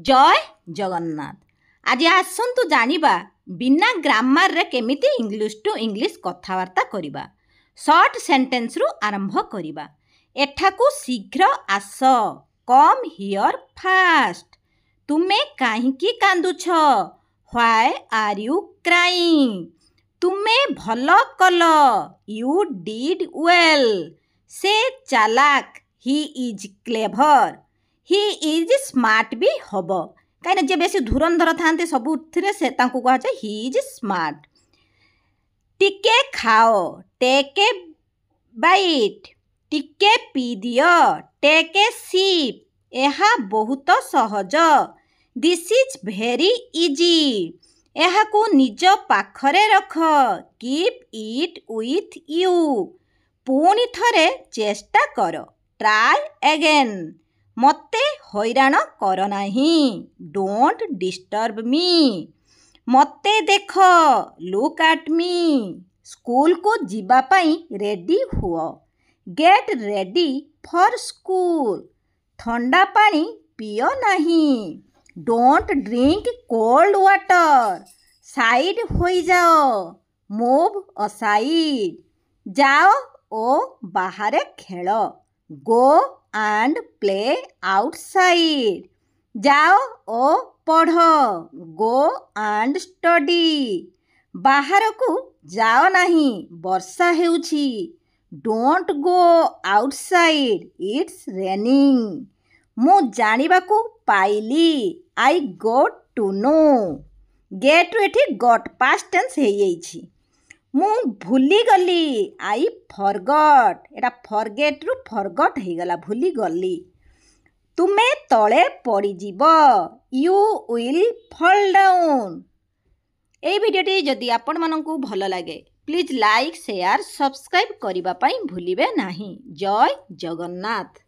जय जगन्नाथ। आज आसतु जानिबा बिना ग्रामर रे केमिति इंग्लिश टू इंग्लिश कथावार्ता करिबा। शॉर्ट सेंटेंस रु आरंभ करिबा। एठाकू शीघ्र आस, कम हियर फास्ट। तुमे काहींकी कांदुछ, व्हाई आर यू क्राइंग। तुमे भल कल, यू डिड वेल। से चालाक, he is clever. He is smart भी हब, कहीं जे बेसी धुरंधर था सबुथिरे से तांकू कहा जाए ही इज स्मार्ट। टिके खाओ, टेक ए बाइट। टिके पी दियो, टेक ए सिप। एहा बहुत सहज, दिस इज भेरी इजी। एहाकू निज पाखरे रख, कीप इट विथ यू। पुणी थरे चेष्टा कर, ट्राई अगेन। मते हैरान कर नहीं, डोंट डिस्टर्ब मी। मते देख, लुक एट मी। स्कूल को जीवा पाई रेडी हुओ, गेट रेडी फॉर स्कूल। ठंडा पानी पियो नहीं, don't drink cold water. Side हो जाओ, मूव असाइड। जाओ ओ बाहरे खेलो, गो एंड प्ले आउटसाइड। जाओ ओ पढ़, गो एंड स्टडी। बाहर को जाओ नहीं, वर्षा हेउछि। Don't go outside, it's raining. मु जानिबाकू पाइली, I got to know. Gate रु एठी गट पास्ट टेंस हे जाइछि। मु भूली गली, आई फॉरगॉट। एटा फॉरगेट रु फॉरगॉट हे गला, भूली गली। तुमे तळे पड़ी जीव, यू विल फॉल डाउन। ए भिडियोटी जदि आपण मानकू भल लागे प्लीज लाइक शेयर सब्सक्राइब करिबा पई भूलिबे नाही। जय जगन्नाथ।